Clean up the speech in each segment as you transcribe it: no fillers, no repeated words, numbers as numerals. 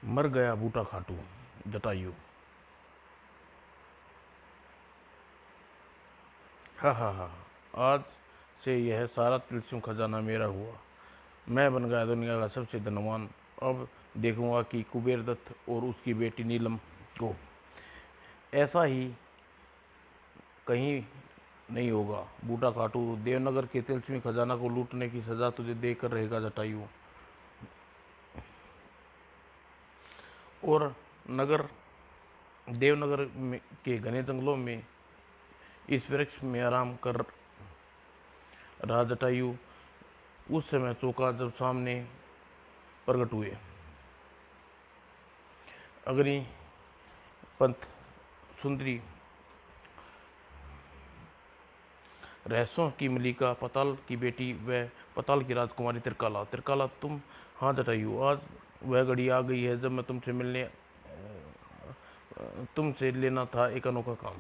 मर गया बूटा खाटू जटायु। हा हा हा। आज से यह सारा तिलस्म खजाना मेरा हुआ। मैं बन गया दुनिया का सबसे धनवान। अब देखूंगा कि कुबेर दत्त और उसकी बेटी नीलम को ऐसा ही कहीं नहीं होगा। बूटा खाटू, देवनगर के तिलस्मी खजाना को लूटने की सजा तुझे देकर रहेगा जटायु। और नगर देवनगर के घने जंगलों में इस वृक्ष में आराम कर रहा जटायु उस समय चौका जब सामने प्रकट हुए अग्नि पंथ सुंदरी रहस्यों की मलिका, पताल की बेटी व पताल की राजकुमारी त्रिकाला। त्रिकाला तुम? हाँ जटायु, आज वह घड़ी आ गई है जब मैं तुमसे लेना था एक अनोखा काम।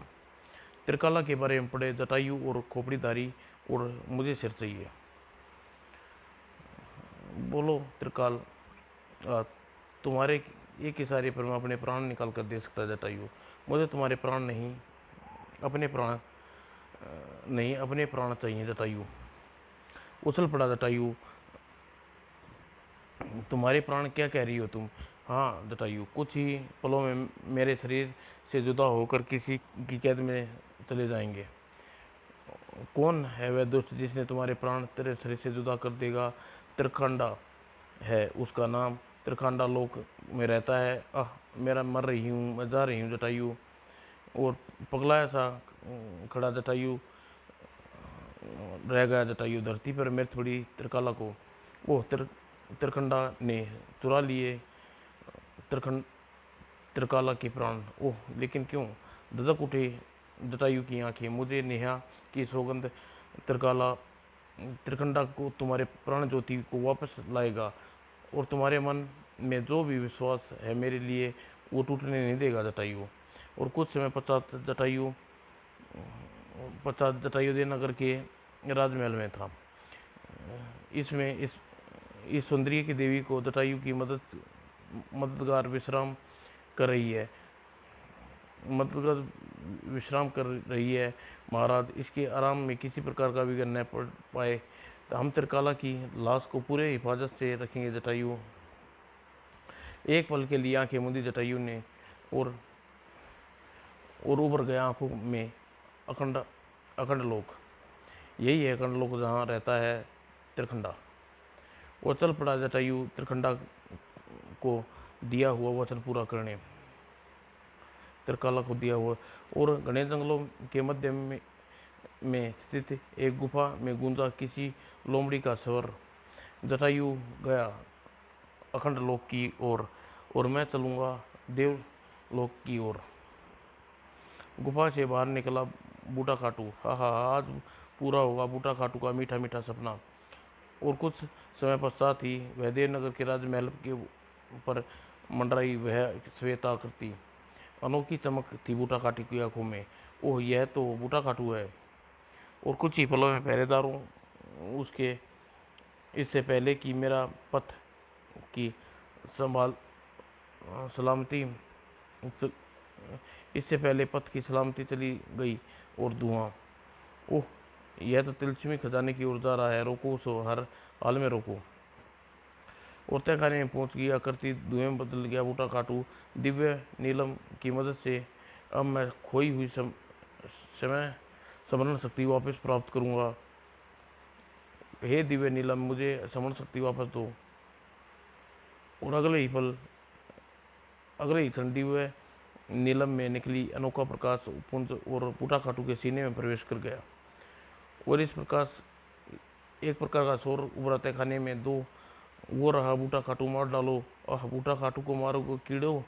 त्रिकाला के बारे में पढ़े जटायु और खोपड़ीधारी, और मुझे सिर चाहिए। बोलो त्रिकाल, तुम्हारे एक इशारे पर मैं अपने प्राण निकाल कर दे सकता जटायु। मुझे तुम्हारे प्राण नहीं, अपने प्राण नहीं, अपने प्राण चाहिए जटायु। उछल पड़ा जटायु। तुम्हारे प्राण? क्या कह रही हो तुम? हाँ जटायु, कुछ ही पलों में मेरे शरीर से जुदा होकर किसी की कैद में चले जाएंगे। कौन है वह दुष्ट जिसने तुम्हारे प्राण तेरे शरीर से जुदा कर देगा? त्रिखंडा है उसका नाम। त्रिखंडा लोक में रहता है। मेरा मर रही हूँ, मैं जा रही हूँ जटायु। और पगला सा खड़ा जटायु रह गया। जटायु धरती पर मृत पड़ी त्रिकाला को ओह त्रिखंडा ने चुरा लिए। त्रिखंड त्रिकाला के प्राण। ओह लेकिन क्यों? धधक उठे जटायु की आंखें। मुझे नेहा की सौगंध, त्रिकाला त्रिखंडा को तुम्हारे प्राण ज्योति को वापस लाएगा, और तुम्हारे मन में जो भी विश्वास है मेरे लिए वो टूटने नहीं देगा जटायु। और कुछ समय पश्चात जटायु देवनगर के राजमहल में था। इसमें इस सुंदरी की देवी को जटायु की मददगार विश्राम कर रही है। मददगार विश्राम कर रही है। महाराज, इसके आराम में किसी प्रकार का विघ्न न पड़ पाए तो हम त्रिकाला की लाश को पूरे हिफाजत से रखेंगे जटायु। एक पल के लिए आंखें मूंदी जटायु ने, और उभर गया आंखों में अखंड अखंड लोक। यही है अखंड लोक जहाँ रहता है त्रिखंडा। वो चल पड़ा जटायु त्रिखंडा को दिया हुआ वचन पूरा करने। त्रिकाला को दिया हुआ। और घने जंगलों के मध्य में स्थित एक गुफा में गूंजा किसी लोमड़ी का स्वर। जटायु गया अखंड लोक की ओर, और मैं चलूंगा देव लोक की ओर। गुफा से बाहर निकला बूटा खाटू। हा हा, आज पूरा होगा बूटा खाटू का मीठा मीठा सपना। और कुछ समय पश्चात ही वह देवनगर के राजमहल के ऊपर मंडराई वह श्वेत आकृति। अनोखी चमक थी बूटा खाटू की आंखों में। ओह, यह तो बूटा खाटू है। और कुछ ही पलों में पहरेदारों उसके, इससे पहले कि मेरा पथ की संभाल सलामती इससे पहले पथ की सलामती चली गई और धुआं। ओह, यह तो तिलस्मी खजाने की ओर जा रहा है। रोको सो, हर हाल में रोको। और तहखाने में पहुंच गया करती धुएं में बदल गया बूटा खाटू। दिव्य नीलम की मदद से अब मैं खोई हुई समय स्मरण शक्ति वापस प्राप्त करूंगा। हे दिव्य नीलम, मुझे स्मरण शक्ति वापस दो। और अगले ही क्षण दिव्य नीलम में निकली अनोखा प्रकाश पुंज और बूटा खाटू के सीने में प्रवेश कर गया। और इस प्रकाश एक प्रकार का शोर उभरा तहखाने में। दो वो रहा, बूटा खाटू मार डालो। बूटा खाटू को मारो कीड़ो।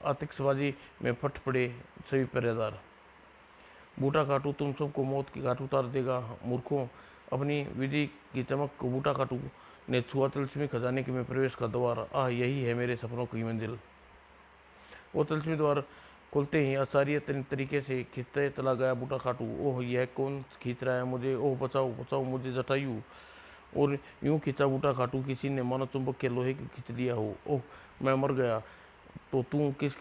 आतिशबाजी में फट पड़े सभी पहरेदार। बूटा खाटू तुम सबको मौत की घाट उतार देगा मूर्खों। अपनी विधि की चमक को बूटा खाटू ने छुआ तिलस्मी खजाने के में प्रवेश का द्वार। यही है मेरे सपनों की मंजिल। वो तिलस्मी द्वार खुलते ही आचार्य तरीके से खींचते चला गया बूटा खाटू। ओह, यह कौन खींच रहा है मुझे? ओह, बचाओ बचाओ मुझे जटायु। और यूं खींचा बूटा खाटू किसी ने मानो चुंबक के लोहे को खींच लिया हो। ओह, मैं मर गया। तो तू किस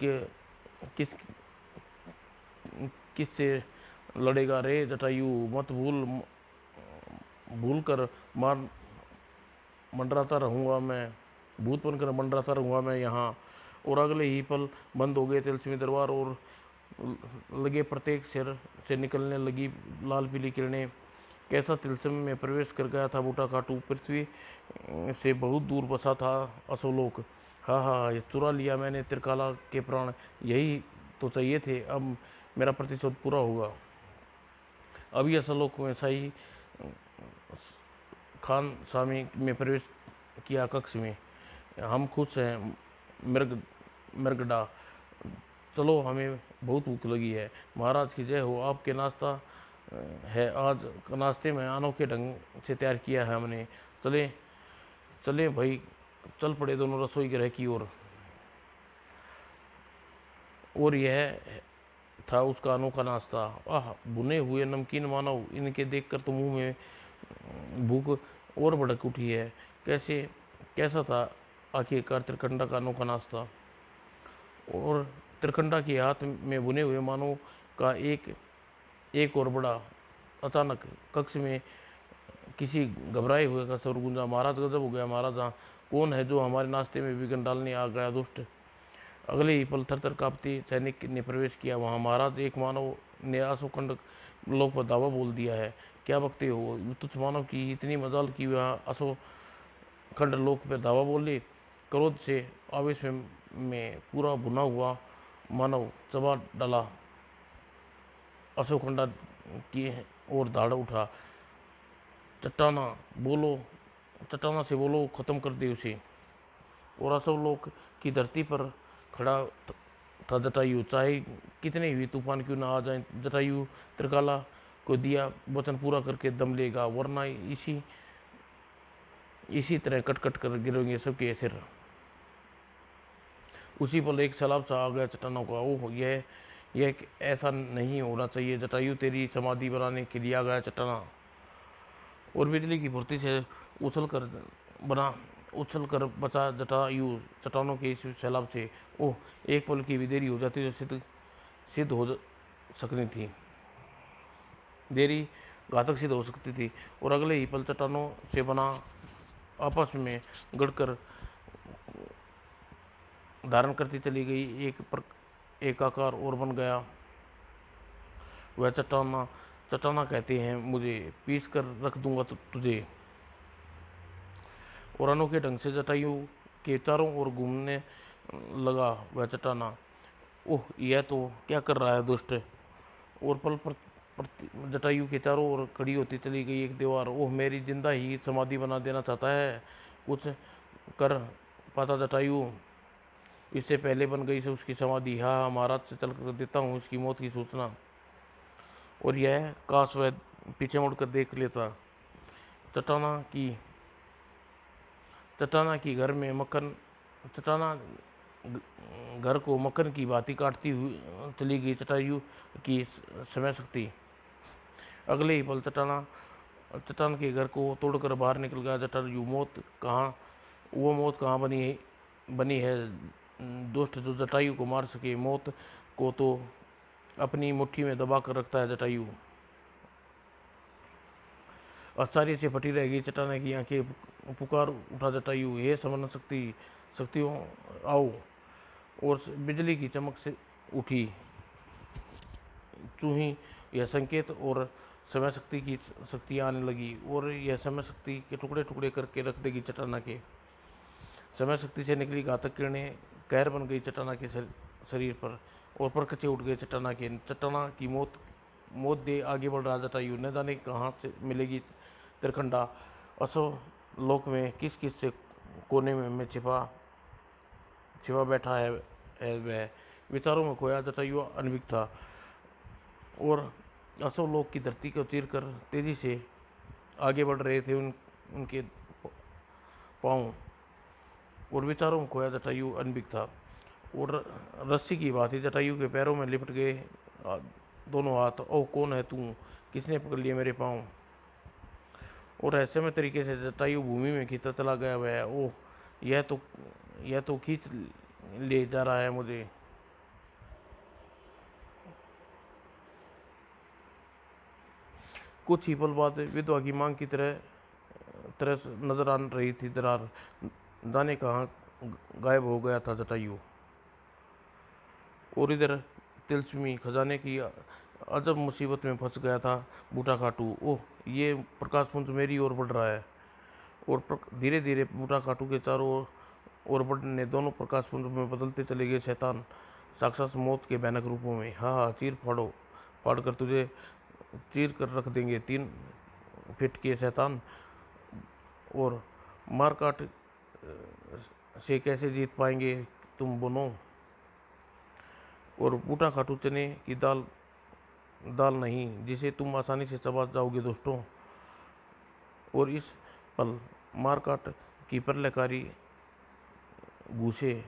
किससे लड़ेगा रे जटायु, मत भूल कर मार मंडराता रहूंगा मैं, भूत बनकर मंडराता रहूंगा मैं यहाँ। और अगले ही पल बंद हो गए तिलस्मी दरबार और लगे प्रत्येक सिर से निकलने लगी लाल पीली किरणें। कैसा तिलस्म में प्रवेश कर गया था बूटा खाटू, पृथ्वी से बहुत दूर बसा था असोलोक। हाँ हाँ, ये चुरा लिया मैंने त्रिकाला के प्राण, यही तो चाहिए थे। अब मेरा प्रतिशोध पूरा होगा। अभी असलोक में शाही खान स्वामी में प्रवेश किया कक्ष में। हम खुश हैं मृग मृगडा, चलो हमें बहुत भूख लगी है। महाराज की जय हो, आपके नाश्ता है आज, नाश्ते में अनोखे ढंग से तैयार किया है हमने। चले चले भाई, चल पड़े दोनों रसोई गृह की ओर। और यह था उसका अनोखा नाश्ता। आह, भुने हुए नमकीन मानव, इनके देखकर तो मुंह में भूख और भड़क उठी है। कैसा था आखिरकार त्रिकंडा का अनोखा नाश्ता। और त्रिकंडा के हाथ में बुने हुए मानव का एक और बड़ा। अचानक कक्ष में किसी घबराए हुए का स्वर गूंजा। महाराज, गजब हो गया महाराज, कौन है जो हमारे नाश्ते में विघ्न डालने आ गया दुष्ट। अगले ही पल थर थर कांपते सैनिक ने प्रवेश किया वहां। महाराज, एक मानव ने आशोखंड लोक पर दावा बोल दिया है। क्या बकते हो, तुच्छ मानव की इतनी मजाल की वह अशोखंड लोक पर दावा बोले। क्रोध से आवेश में पूरा भुना हुआ मानव चबा डाला अशोखंडा की ओर धाड़ उठा। चट्टाना बोलो, चट्टाना से बोलो, खत्म कर दे उसे। और असवलोक की धरती पर खड़ा था जटायु, चाहे कितने भी तूफान क्यों ना आ जाए। जटायु त्रिकाला को दिया वचन पूरा करके दम लेगा, वरना इसी तरह कट कट कर गिरेंगे सबके सिर। उसी पल एक सैलाब सा आ गया चट्टानों का। ओह, यह ऐसा नहीं होना चाहिए। जटायु तेरी समाधि बनाने के लिए आ गया चट्टाना। और बिजली की फुर्ती से उछल कर बचा जटायु चट्टानों के इस सैलाब से। ओह, एक पल की भी देरी हो जाती तो सिद्ध हो सकनी थी, देरी घातक सिद्ध हो सकती थी। और अगले ही पल चट्टानों से बना आपस में गड़कर धारण करती चली गई एक आकार और बन गया। वह चट्टाना कहते हैं मुझे, पीस कर रख दूंगा तुझे। और अनोखे ढंग से जटायु के चारों ओर घूमने लगा वह चट्टाना। ओह, यह तो क्या कर रहा है दुष्ट। और पल पर जटायु के चारों ओर खड़ी होती चली गई एक दीवार। ओह, मेरी जिंदा ही समाधि बना देना चाहता है। कुछ कर पाता जटायु, इससे पहले बन गई से उसकी समाधि। हाँ, महाराज से चल कर देता हूँ इसकी मौत की सूचना। और यह काश वह पीछे मुड़कर देख लेता। चट्टाना की चट्टाना की घर में मक्खन चट्टाना घर को मक्खन की भांति काटती हुई चली गई जटायु की समय शक्ति। अगले ही पल चट्टान के घर को तोड़कर बाहर निकल गया जटायु। मौत कहाँ बनी है दुष्ट जो जटायु को मार सके। मौत को तो अपनी मुट्ठी में दबा कर रखता है जटायु। आश्चर्य से फटी रह गई चट्टाने की आंखें। पुकार उठा जटायु, हे समन शक्तियों आओ। और बिजली की चमक से उठी चूही यह संकेत, और समय शक्ति की शक्तियाँ आने लगी। और यह समय शक्ति के टुकड़े टुकड़े करके रख देगी चट्टाना के। समय शक्ति से निकली घातक किरणें कहर बन गई चट्टाना के शरीर पर, और परकचे उठ गए चट्टाना के। चट्टाना की मौत दे आगे बढ़ रहा जटायु। न जाने कहाँ से मिलेगी त्रिकंडा। असो लोक में किस से कोने में छिपा बैठा है वह। विचारों में खोया जटायु अनभिज्ञ था। और असो लोक की धरती को चीर कर तेजी से आगे बढ़ रहे थे उनके पाँव। और विचारों में खोया जटायु अनभिज्ञ था। और रस्सी की भांति जटायु के पैरों में लिपट गए दोनों हाथ। ओह, कौन है तू, किसने पकड़ लिए मेरे पाँव। और ऐसे में तरीके से जटायु भूमि में खींचता चला गया। वह ओह, यह तो खींच ले जा रहा है मुझे। कुछ ही पल बाद विधवा की मांग की तरह तरह नजर आ रही थी दरार। जाने कहाँ गायब हो गया था जटायु। और इधर तिलस्मी खजाने की अजब मुसीबत में फंस गया था बूटा खाटू। ओह, ये प्रकाश पुंज मेरी ओर बढ़ रहा है। और धीरे धीरे बूटा खाटू के चारों ओर बढ़ने दोनों प्रकाश पुंज में बदलते चले गए शैतान, साक्षात मौत के भयानक रूपों में। हाँ हाँ, चीर फाड़ो, फाड़ कर तुझे चीर कर रख देंगे 3 फीट के शैतान। और मार काट से कैसे जीत पाएंगे तुम बोनो। और बूटा खाटू चने की दाल दाल नहीं जिसे तुम आसानी से चबा जाओगे दोस्तों। और इस पल मारकाट की प्रलयकारी भूसे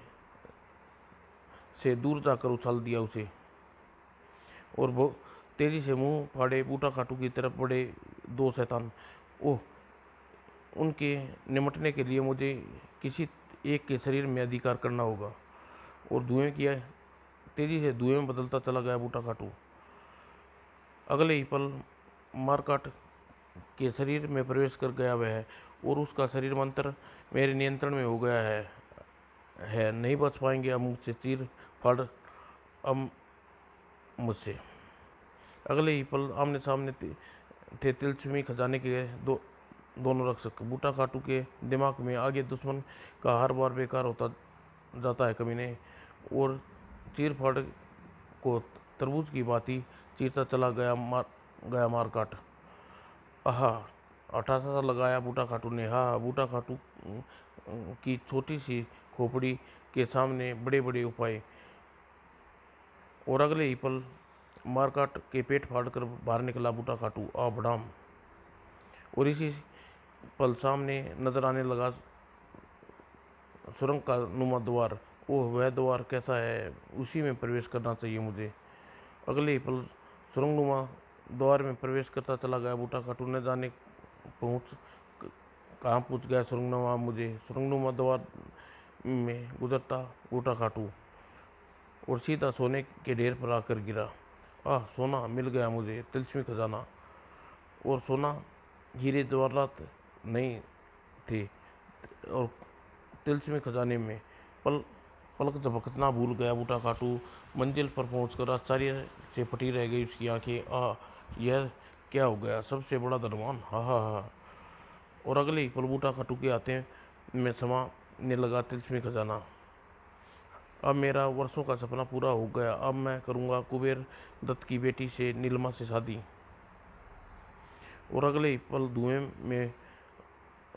से दूर जाकर उछाल दिया उसे। और वो तेजी से मुंह फाड़े बूटा खाटू की तरफ बढ़े 2 शैतान। ओह, उनके निमटने के लिए मुझे किसी एक के शरीर में अधिकार करना होगा। और धुएं किया तेजी से धुएं में बदलता चला गया बूटा खाटू। अगले ही पल मारकाट के शरीर में प्रवेश कर गया वह। और उसका शरीर मंत्र मेरे नियंत्रण में हो गया है। नहीं बच पाएंगे अब मुझसे, चीर फाड़ अब मुझसे। अगले ही पल आमने सामने थे तिलस्मी खजाने के दोनों रक्षक। बूटा खाटू के दिमाग में आगे दुश्मन का हर बार बेकार होता जाता है कमीने। और चीर फाड़ को तरबूज की बाती चीरता चला गया मारकाट। आहा, अठासा लगाया बूटा खाटू ने। हाँ, बूटा खाटू की छोटी सी खोपड़ी के सामने बड़े बड़े उपाय। और अगले ही पल मारकाट के पेट फाड़कर बाहर निकला बूटा खाटू आ बड़ाम। और इसी पल सामने नजर आने लगा सुरंग का नुमा द्वार। ओह, वह द्वार कैसा है, उसी में प्रवेश करना चाहिए मुझे। अगले ही पल सुरंग नुमा द्वार में प्रवेश करता चला गया बूटा खाटू। न जाने पहुँच कहाँ पूछ गया सुरंगनुमा मुझे। सुरंगनुमा द्वार में गुजरता बूटा खाटू और सीधा सोने के ढेर पर आकर गिरा। आह, सोना मिल गया मुझे, तिलस्मी खजाना। और सोना हीरे जवाहरात नहीं थे। और तिलस्मी खजाने में पल पलक झपकना भूल गया बूटा खाटू। मंजिल पर पहुंचकर आश्चर्य से फटी रह गई उसकी आंखें। यह क्या हो गया, सबसे बड़ा धनवान। हा हा हा। और अगले ही पल बूटा खाटू के हाथे में समाने लगा तिलस्मी खजाना। अब मेरा वर्षों का सपना पूरा हो गया। अब मैं करूंगा कुबेर दत्त की बेटी से, नीलमा से शादी। और अगले ही पल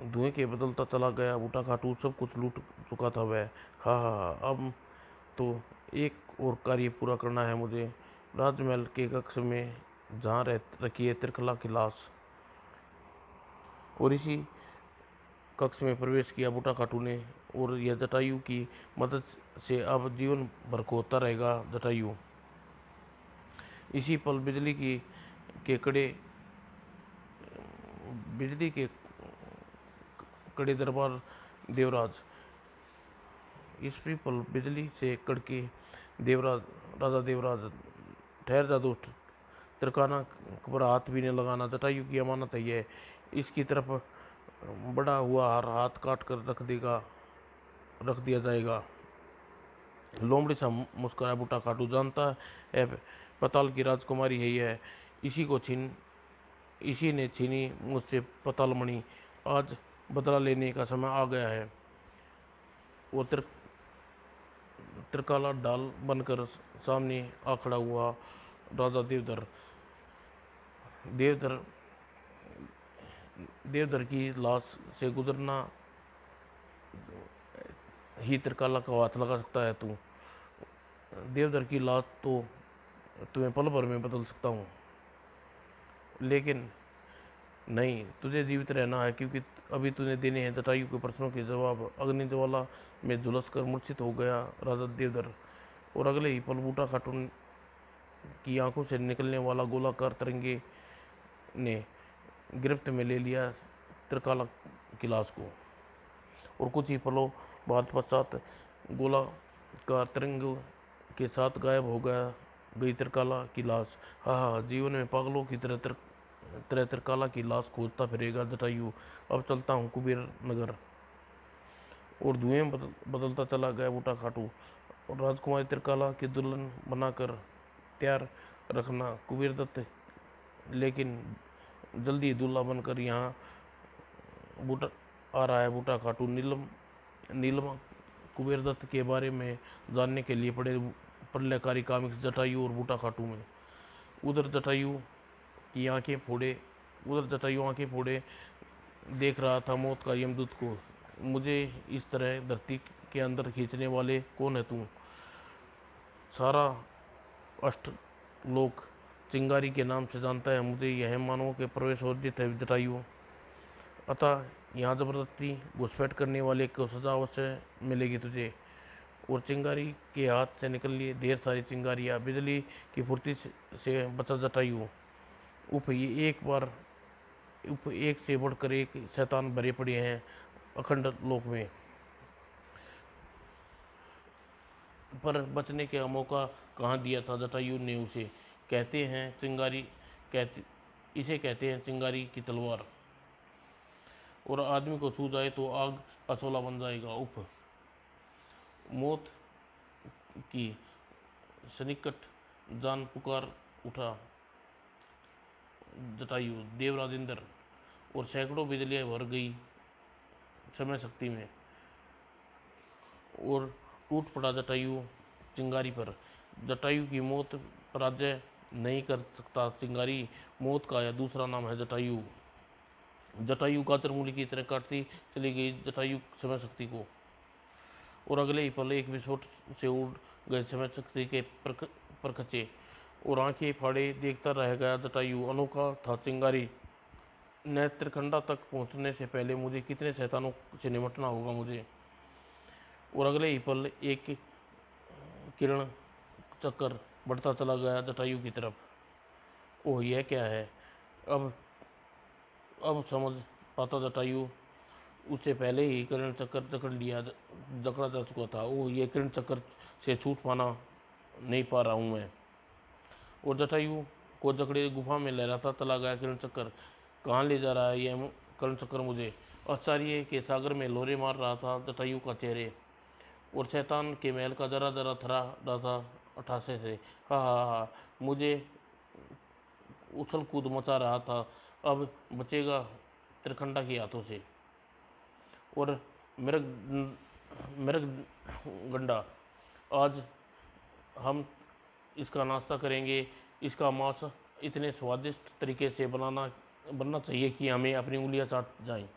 धुएं के बदलता चला गया बूटा खाटू। सब कुछ लूट चुका था वह। हाँ हाँ हाँ, अब तो एक और कार्य पूरा करना है मुझे। राजमहल के कक्ष में जहाँ रखी है त्रिकला की लाश। और इसी कक्ष में प्रवेश किया बूटा खाटू ने। और यह जटायु की मदद से अब जीवन भर खोता रहेगा जटायु। इसी पल बिजली के कड़े दरबार देवराज। इसी पल बिजली से कड़के देवराज राजा देवराज। ठहर जा दोस्त, तिरकाना पर हाथ भी नहीं लगाना, जटायु की अमानत है यह। इसकी तरफ बड़ा हुआ हार हाथ काट कर रख दिया जाएगा। लोमड़ी सा मुस्कुराया बूटा खाटू। जानता है पताल की राजकुमारी है यह। इसी ने छीनी मुझसे पताल मणि। आज बदला लेने का समय आ गया है। वो त्रिकाला डाल बनकर सामने आ खड़ा हुआ राजा देवधर। देवधर देवधर की लाश से गुजरना ही त्रिकाला का हाथ लगा सकता है तू। देवधर की लाश तो तुम्हें पल भर में बदल सकता हूँ, लेकिन नहीं, तुझे जीवित रहना है, क्योंकि अभी तूने देने हैं जटायु के प्रश्नों के जवाब। अग्नि ज्वाला में झुलस कर मूर्छित हो गया राजा देवधर। और अगले ही पल बूटा खाटू की आंखों से निकलने वाला गोलाकार तिरंगे ने गिरफ्त में ले लिया त्रिकाला की लाश को। और कुछ ही पलों बाद पश्चात गोला का तरंग के साथ गायब हो गई त्रिकाला की लाश। हाँ, जीवन में पागलों की तरह त्रिकाला की लाश खोजता फिरेगा जटायु। अब चलता हूँ कुबेर नगर। और धुएं बदलता चला गया बूटा खाटू। और राजकुमारी त्रिकाला की दुल्हन बनाकर तैयार रखना कुबेर दत्त, लेकिन जल्दी दूल्हा बनकर यहाँ बूटा आ रहा है बूटा खाटू। नीलम कुबेर दत्त के बारे में जानने के लिए पड़े प्रलयकारी कॉमिक्स जटायु और बूटा खाटू में। उधर जटायु आंखें फोड़े देख रहा था मौत का यमदूत को। मुझे इस तरह धरती के अंदर खींचने वाले कौन है तू? सारा अष्टलोक चिंगारी के नाम से जानता है मुझे। यह मानवों के प्रवेश वर्जित है जटायु। अतः यहाँ जबरदस्ती घुसपैठ करने वाले को सजा अवश्य मिलेगी तुझे। और चिंगारी के हाथ से निकल लिए ढेर सारी चिंगारियाँ। बिजली की फुर्ती से बचा जटायु। एक से बढ़कर एक शैतान भरे पड़े हैं अखंड लोक में, पर बचने का मौका कहाँ दिया था जटायु ने उसे। इसे कहते हैं चिंगारी की तलवार। और आदमी को छू जाए तो आग असोला बन जाएगा। मौत की सन्निकट जान पुकार उठा जटायु। देवराज इंद्र और सैकड़ों बिजलियां भर गई समय शक्ति में। और टूट पड़ा जटायु चिंगारी पर। जटायु की मौत पराजय नहीं कर सकता चिंगारी। मौत का यह दूसरा नाम है जटायु। जटायु गाजर मूली की तरह काटती चली गई जटायु समय शक्ति को। और अगले ही पल एक विस्फोट से उड़ गए समय शक्ति के परखचे। और आंखें फाड़े देखता रह गया जटायु। अनोखा था चिंगारी। नेत्रखंडा तक पहुंचने से पहले मुझे कितने शैतानों से निपटना होगा मुझे। और अगले ही पल एक किरण चक्कर बढ़ता चला गया जटायु की तरफ। ओह, यह क्या है? अब समझ पाता जटायु। उससे पहले ही किरण चक्कर जकड़ा जा चुका था। ओह, ये किरण चक्कर से छूट पाना नहीं पा रहा हूँ मैं। और जटायु को जकड़े गुफा में लहराता चला गया किरण चक्कर। कहाँ ले जा रहा है यह किरण चक्कर मुझे? आश्चर्य के सागर में लोरे मार रहा था जटायु का चेहरे। और शैतान के महल का जरा जरा थरा रहा था अठासे से। हा, मुझे उछल कूद मचा रहा था। अब बचेगा त्रिखंडा के हाथों से। और मृग गंडा, आज हम इसका नाश्ता करेंगे। इसका मांस इतने स्वादिष्ट तरीके से बनना चाहिए कि हमें अपनी उंगलियां चाट जाएं।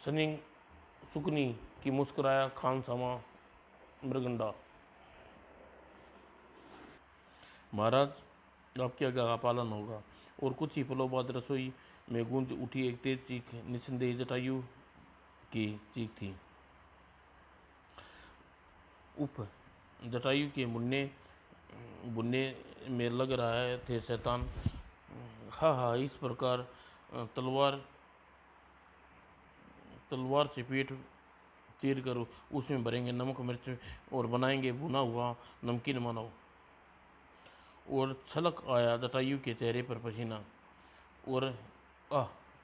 सनी सुकनी की मुस्कुराया खान सामा मृगंडा। महाराज, आपकी आज्ञा का पालन होगा। और कुछ ही पलों बाद रसोई में गूंज उठी एक तेज चीख। निस्संदेह जटायु की चीख थी। जटायु के बुनने में लग रहा थे शैतान। हा, इस प्रकार तलवार से पेट चीर कर उसमें भरेंगे नमक मिर्च और बनाएंगे भुना हुआ नमकीन मानव। और छलक आया जटायु के चेहरे पर पसीना। और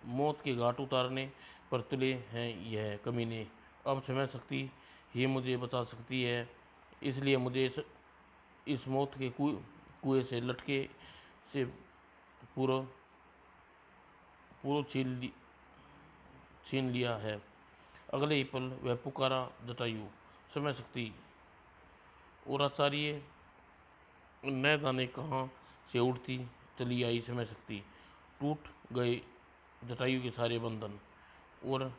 मौत के घाट उतारने पर तुले हैं यह कमीने। अब समय शक्ति ही मुझे बचा सकती है। इसलिए मुझे इस मौत के कुएं से लटके से पूरा छीन लिया है। अगले ही पल वह पुकारा जटायु, समय शक्ति। और आचार्य न जाने कहाँ से उड़ती चली आई समय शक्ति। टूट गए जटायु के सारे बंधन। और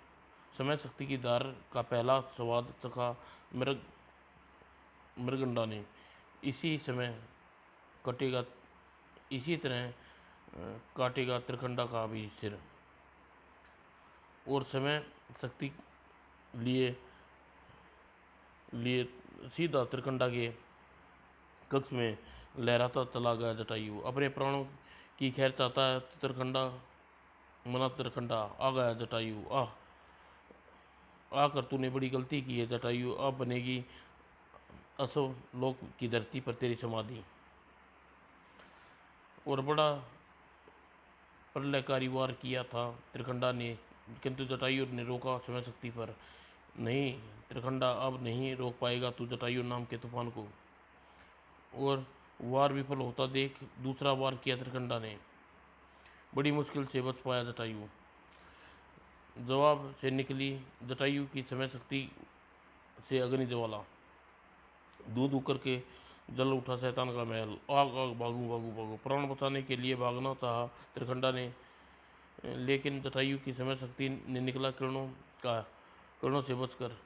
समय शक्ति की धार का पहला स्वाद चखा मृगंडा ने। इसी तरह काटेगा त्रिखंडा का भी सिर। और समय शक्ति लिए सीधा त्रिखंडा के कक्ष में लहराता चला गया जटायु। अपने प्राणों की खैर चाहता है त्रिखंडा मना त्रिखंडा। आ गया जटायु। आकर तूने बड़ी गलती की है जटायु। अब बनेगी असव लोक की धरती पर तेरी समाधि। और बड़ा प्रलयकारी वार किया था त्रिखंडा ने, किंतु जटायु ने रोका समय शक्ति पर। नहीं त्रिखंडा, अब नहीं रोक पाएगा तू जटायु नाम के तूफान को। और वार विफल होता देख दूसरा वार किया त्रिखंडा ने। बड़ी मुश्किल से बच पाया जटायु। जवाब से निकली जटायु की समय शक्ति से अग्नि ज्वाला। दूध उकर के जल उठा शैतान का महल। आग आग भागू भागू भागू। प्राण बचाने के लिए भागना चाहा त्रिखंडा ने, लेकिन जटायु की समय शक्ति ने निकला किरणों से बचकर।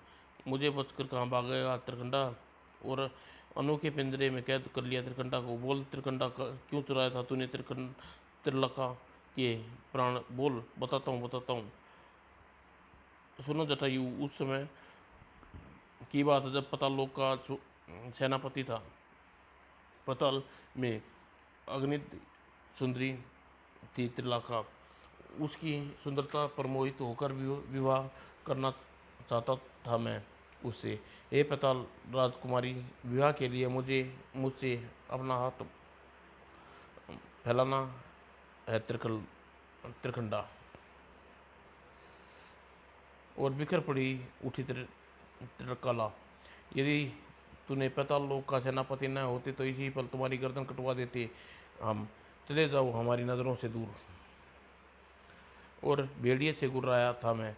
मुझे बचकर कहाँ भागेगा त्रिखंडा। और अनोखे पिंजरे में कैद कर लिया त्रिखंडा को। बोल त्रिखंडा, क्यों चुराया था तूने त्रिलका के प्राण? बोल, बताता हूँ। सुनो जटायु, उस समय की बात है जब पाताल लोक का सेनापति था। पाताल में अग्नि सुंदरी थी त्रिलाखा। उसकी सुंदरता पर मोहित होकर विवाह करना चाहता था मैं उससे। हे पाताल राजकुमारी, विवाह के लिए मुझसे अपना हाथ फैलाना है त्रिखंडा। और बिखर पड़ी उठी त्रिकला। यदि तूने पाताल लोक का सेनापति न होते तो इसी पल तुम्हारी गर्दन कटवा देते हम। चले जाओ हमारी नज़रों से दूर। और भेड़िए से गुर्राया था मैं,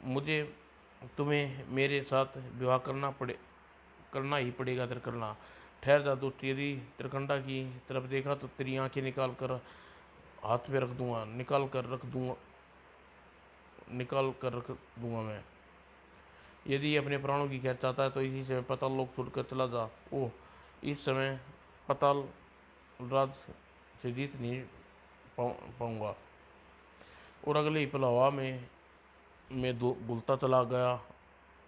मुझे तुम्हें मेरे साथ विवाह करना ही पड़ेगा त्रिकंडा। ठहर जा दोस्त, यदि त्रिकंडा की तरफ देखा तो तेरी आंखें निकाल कर हाथ पे रख दूंगा। निकाल कर रख दूंगा मैं। यदि अपने प्राणों की खैर चाहता है तो इसी समय पाताल लोक छोड़कर चला जा। ओह, इस समय पाताल राज से जीत नहीं पाऊंगा। और अगले ही पल हवा में घुलता चला गया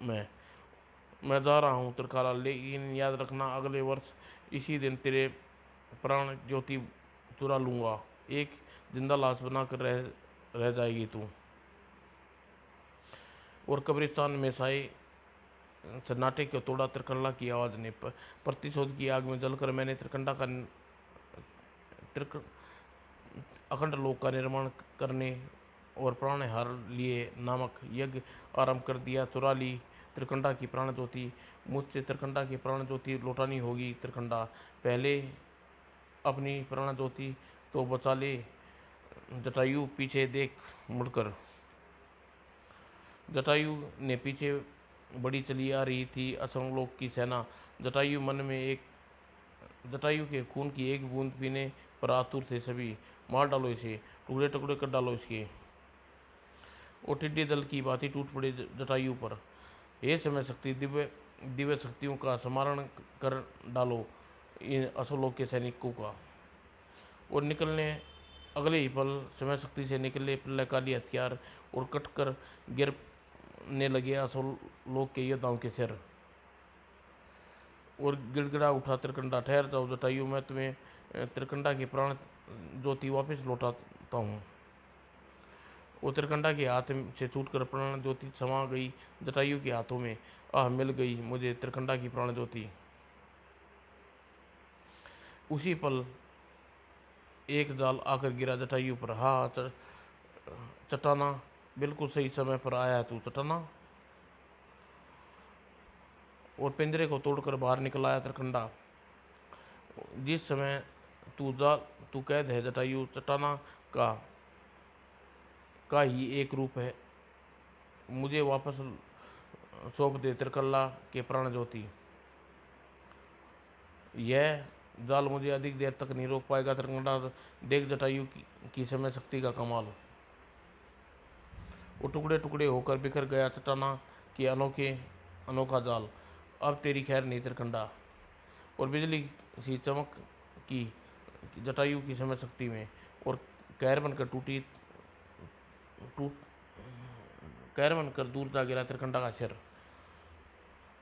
मैं जा रहा हूँ त्रिकाला, लेकिन याद रखना अगले वर्ष इसी दिन तेरे प्राण ज्योति चुरा लूँगा। एक जिंदा लाश बनाकर रह जाएगी तू। और कब्रिस्तान में साए सन्नाटे को तोड़ा त्रिकंडा की आवाज़ ने। प्रतिशोध की आग में जलकर मैंने अखंड लोक का निर्माण करने और प्राण हार लिए नामक यज्ञ आरंभ कर दिया। चुरा ली त्रिकंडा की प्राण ज्योति। मुझसे त्रिकंडा की प्राण ज्योति लौटानी होगी त्रिकंडा। पहले अपनी प्राण ज्योति तो बचा ले जटायु, पीछे देख मुड़कर। जटायु ने पीछे बड़ी चली आ रही थी असंलोक की सेना। जटायु के खून की एक बूंद पीने पर आतुर थे सभी। मार डालो इसे, टुकड़े टुकड़े कर डालो इसके। और टिड्डी दल की भांति टूट पड़े जटायु पर। हे समय शक्ति, दिव्य दिव्य शक्तियों का स्मरण कर डालो इन असुलोक के सैनिकों का। और अगले ही पल समय शक्ति से निकले प्रलयकाली हथियार और कटकर गिरने लगे असुलोक के योद्धाओं के सिर। और गिड़गिड़ा उठा त्रिकंडा। ठहर जाओ जटायु, मैं तुम्हें त्रिकंडा की प्राण ज्योति वापस लौटाता हूँ। वो त्रिकंडा के हाथ से छूटकर प्राण ज्योति समा गई जटायु के हाथों में। मिल गई मुझे त्रिकंडा की प्राण ज्योति। उसी पल एक जाल आकर गिरा जटायु पर। चटाना, बिल्कुल सही समय पर आया है तू चटाना। और पिंजरे को तोड़कर बाहर निकल आया त्रिकंडा। जिस समय तू कैद है जटायु, चटाना का ही एक रूप है। मुझे वापस सौंप दे त्रिकल्ला के प्राण ज्योति। यह जाल मुझे अधिक देर तक नहीं रोक पाएगा त्रिकंडा। देख जटायु की समय शक्ति का कमाल। वो टुकड़े टुकड़े होकर बिखर गया चटाना के अनोखा जाल। अब तेरी खैर नहीं त्रिकंडा। और बिजली सी चमक की जटायु की समय शक्ति में। और कहर बनकर कहर बनकर दूर जा गिरा त्रिकंडा का सिर।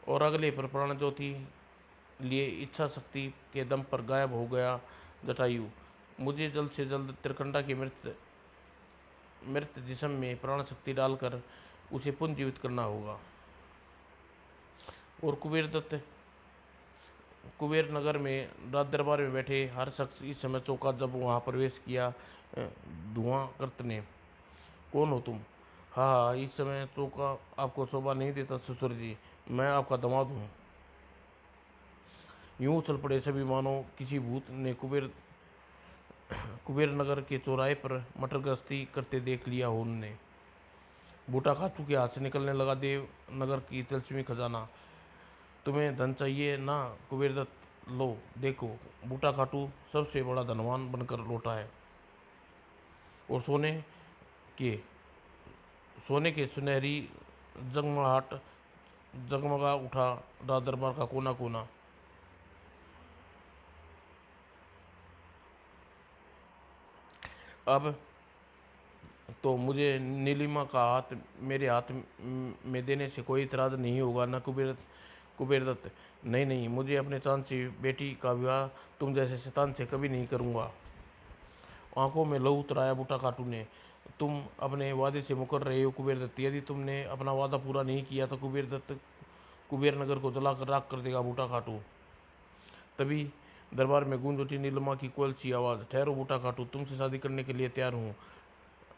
और अगले पर प्राण ज्योति लिए इच्छा शक्ति के दम पर गायब हो गया जटायु। मुझे जल्द से जल्द त्रिकंडा की मृत जिस्म में प्राण शक्ति डालकर उसे पुनर्जीवित करना होगा। और कुबेर नगर में राज दरबार में बैठे हर शख्स इस समय चौंका जब वहां प्रवेश किया धुआं करत ने। कौन हो तुम? हाँ हाँ, इस समय चौंका आपको शोभा नहीं देता ससुर जी, मैं आपका दामाद हूँ। यूं उछल पड़े सभी मानो किसी भूत ने कुबेर नगर के चौराहे पर मटर गश्ती करते देख लिया हो उनने। बूटा खातू के हाथ से निकलने लगा देव नगर की तिलस्मी खजाना। तुम्हें धन चाहिए ना कुबेर दत्त? लो देखो, बूटा खाटू सबसे बड़ा धनवान बनकर लौटा है। और के सोने के सुनहरी जगमगाहट जगमगा उठा राज दरबार का कोना कोना। अब तो मुझे नीलिमा का हाथ मेरे हाथ में देने से कोई इतराज नहीं होगा ना कुबेर दत्त? नहीं नहीं, मुझे अपने चांद सी बेटी का विवाह तुम जैसे शैतान से कभी नहीं करूँगा। आंखों में लहू उतराया बूटा खाटू ने। तुम अपने वादे से मुकर रहे हो कुबेर दत्त। यदि तुमने अपना वादा पूरा नहीं किया तो कुबेर दत्त कुबेर नगर को जलाकर राख कर देगा बूटा खाटू। तभी दरबार में गूंज उठी नीलिमा की कोयल सी आवाज़, ठहरो बूटा खाटू, तुमसे शादी करने के लिए तैयार हूँ।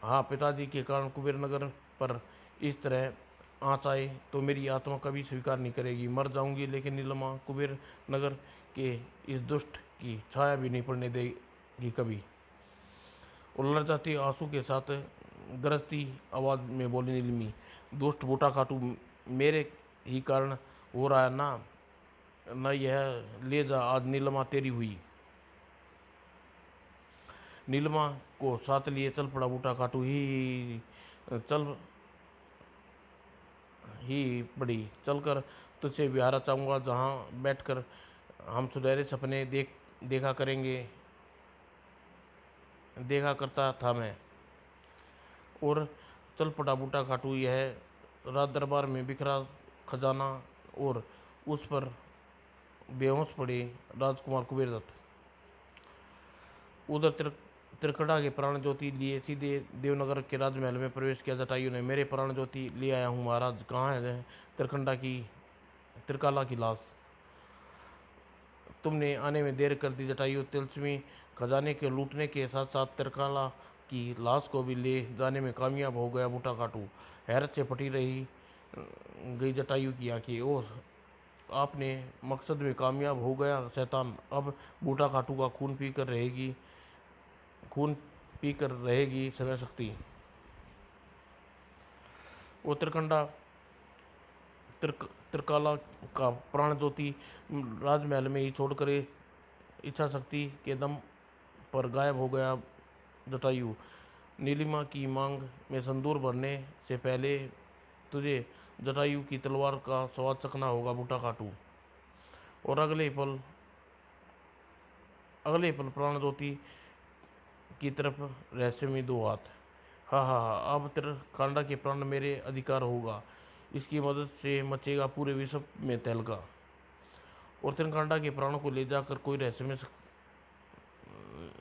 हाँ, पिताजी के कारण कुबेर नगर पर इस तरह आँच आए तो मेरी आत्मा कभी स्वीकार नहीं करेगी। मर जाऊंगी लेकिन नीलिमा कुबेर नगर के इस दुष्ट की छाया भी नहीं पड़ने देगी कभी। उलझ जाती आंसू के साथ गरजती आवाज़ में बोली नीलिमी, दुष्ट बूटा खाटू, मेरे ही कारण हो रहा है ना? न यह ले जा, आज नीलिमा तेरी हुई। नीलिमा को साथ लिए चल पड़ा बूटा खाटू। ही चल ही पड़ी चलकर तुझसे विहारा चाहूँगा, जहाँ बैठकर हम सुनहरे सपने देखा करेंगे, देखा करता था मैं। और चल पड़ा बूटा खाटू। यह राज दरबार में बिखरा खजाना और उस पर बेहोश पड़े राजकुमार कुबेर दत्त। उधर त्रिकड़ा के प्राण ज्योति लिए सीधे देवनगर के राजमहल में प्रवेश किया जटायु ने। मेरे प्राण ज्योति ले आया हूँ महाराज। कहाँ है त्रिकंडा की त्रिकाला की लाश? तुमने आने में देर कर दी जटायु। तिलस्मी खजाने के लूटने के साथ साथ त्रिकाला की लाश को भी ले जाने में कामयाब हो गया बूटा खाटू। हैरत से फटी रही गई जटायु की आंखें। ओह, आपने मकसद में कामयाब हो गया शैतान। अब बूटा खाटू का खून पीकर रहेगी समय शक्ति। वो त्रिकाला का प्राण ज्योति राजमहल में ही छोड़कर इच्छा शक्ति के दम पर गायब हो गया जटायु। नीलिमा की मांग में संदूर भरने से पहले तुझे जटायु की तलवार का स्वाद चखना होगा बूटा खाटू। और अगले पल प्राण ज्योति की तरफ रहस्यमय दो हाथ। हाँ हाँ हाँ, अब त्रिकांडा के प्राण मेरे अधिकार होगा। इसकी मदद से मचेगा पूरे विश्व में तहलका। और त्रिकांडा के प्राणों को ले जाकर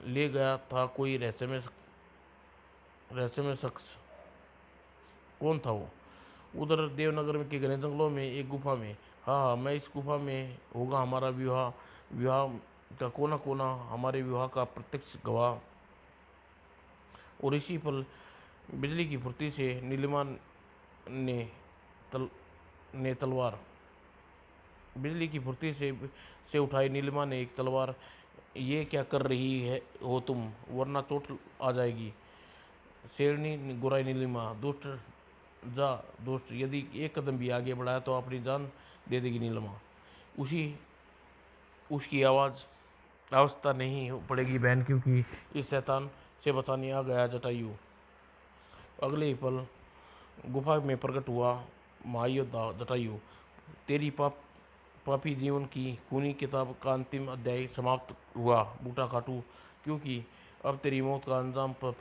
ले गया था कोई रहस्यमय शख्स। कौन था वो? उधर देवनगर में के घने जंगलों में एक गुफा में। हाँ हाँ, मैं इस गुफा में होगा हमारा विवाह। विवाह का कोना कोना हमारे विवाह का प्रत्यक्ष गवाह। और इसी पल बिजली की फुर्ती से नीलिमा ने तल ने तलवार बिजली की फुर्ती से उठाई नीलिमा ने एक तलवार। ये क्या कर रही है हो तुम, वरना चोट आ जाएगी। शेरनी गुराई नीलिमा। दुष्ट, जा दुष्ट, यदि एक कदम भी आगे बढ़ाया तो अपनी जान दे देगी नीलिमा। उसी उसकी अवस्था नहीं पड़ेगी बहन, क्योंकि इस शैतान से बचाने आ गया जटायु। अगले ही पल गुफा में प्रकट हुआ महायोद्धा जटायु। तेरी पापी जीवन की खूनी किताब का अंतिम अध्याय समाप्त हुआ बूटा खाटू, क्योंकि अब तेरी मौत का अंजाम पर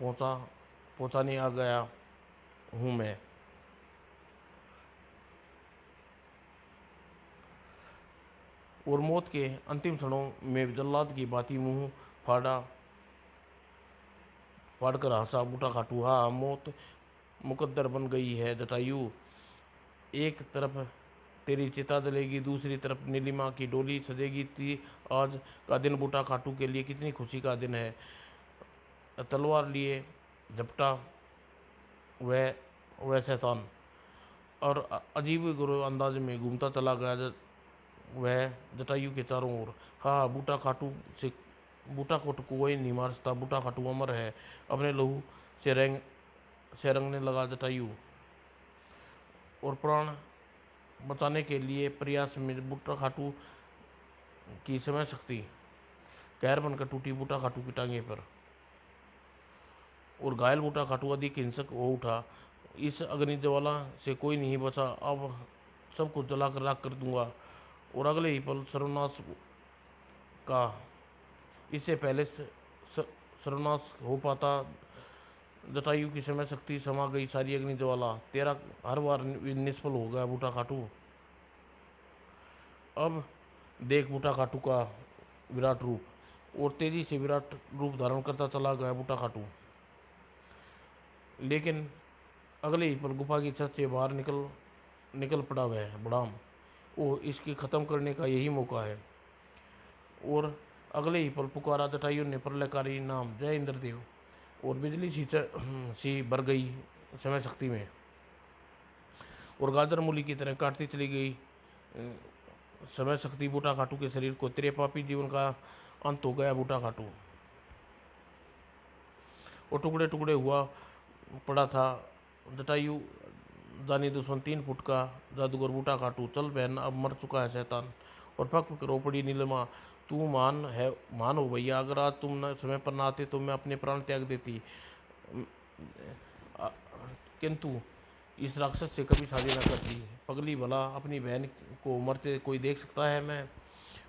पहुंचाने आ गया हूँ मैं। और मौत के अंतिम क्षणों में जल्लाद की भांति मुंह फाड़ा फाड़कर हंसा बूटा खाटू। हाँ, मौत मुकद्दर बन गई है जटायु। एक तरफ तेरी चिता जलेगी, दूसरी तरफ नीलिमा की डोली सजेगी। आज का दिन बूटा खाटू के लिए कितनी खुशी का दिन है। तलवार लिए झपटा वह वह शैतान और अजीब गुरु अंदाज में घूमता चला गया वह जटायु के चारों ओर। हाँ, बूटा खाटू को कोई नहीं मार सकता। बूटा खाटू अमर है। अपने लहू से रंगने लगा जटायु और प्राण बचाने के लिए प्रयास में बूटा खाटू की समय शक्ति कहर बनकर टूटी बूटा खाटू की टांगे पर और घायल बूटा खाटू अधिक हिंसक हो उठा। इस अग्नि ज्वाला से कोई नहीं बचा। अब सब कुछ जलाकर राख कर दूंगा। और अगले ही पल सर्वनाश का इससे पहले सर्वनाश हो पाता जटायु की समय शक्ति समा गई सारी अग्नि ज्वाला। तेरा हर बार निष्फल हो गया बूटा खाटू। अब देख बूटा खाटू का विराट रूप। और तेजी से विराट रूप धारण करता चला गया बूटा खाटू। लेकिन अगले ही पल गुफा की छत से बाहर निकल पड़ा वह बड़ाम। ओह, इसके ख़त्म करने का यही मौका है। और अगले ही पल पुकारा जटायु ने प्रलयकारी नाम, जय इंद्रदेव। और बिजली सी भर गई समय शक्ति में और गाजर मूली की तरह काटती चली गई समय शक्ति बूटा खाटू के शरीर को। तेरे पापी जीवन का अंत हो गया बूटा खाटू। और टुकड़े टुकड़े हुआ पड़ा था जटायु जानी दुश्मन। 3 फुट का जादूगर बूटा खाटू। चल बहन, अब मर चुका है शैतान। और पक पक रो पड़ी नीलिमा। तू मान हो भैया। अगर आज तुम न समय पर ना आते तो मैं अपने प्राण त्याग देती। किंतु इस राक्षस से कभी शादी न करती। पगली, भला अपनी बहन को मरते कोई देख सकता है मैं।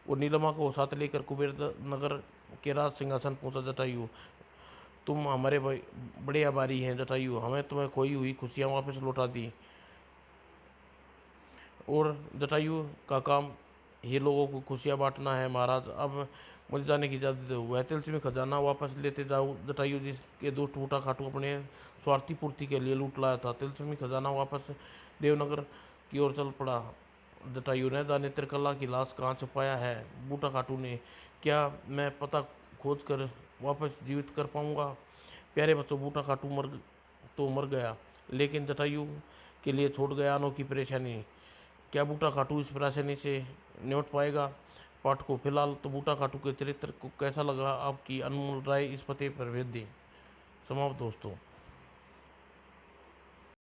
और नीलिमा को साथ लेकर कुबेर नगर के राज सिंहासन पहुंचा जटायु। तुम हमारे बड़े आभारी हैं जटायु। हमें तुम्हें खोई हुई खुशियाँ वापस लौटा दी। और जटायु का काम ही लोगों को खुशियाँ बांटना है महाराज। अब मुझे जाने की इजाज़त दो। वह तिलस्मी खजाना वापस लेते जाओ जटायु, जिसके दुष्ट बूटा खाटू अपने स्वार्थी पूर्ति के लिए लूट लाया था। तिलस्मी खजाना वापस देवनगर की ओर चल पड़ा जटायु। ने जाने त्रिकला की लाश कहाँ छुपाया है बूटा खाटू ने। क्या मैं पता खोज कर वापस जीवित कर पाऊंगा। प्यारे बच्चों, बूटा खाटू मर गया, लेकिन जटायु के लिए छोड़ गया अनोखी परेशानी। क्या बूटा खाटू इस परेशानी से निपट पाएगा। पाठ को फिलहाल तो बूटा खाटू के चरित्र को कैसा लगा आपकी अनमोल राय इस पते पर भेज दें। समाप्त दोस्तों।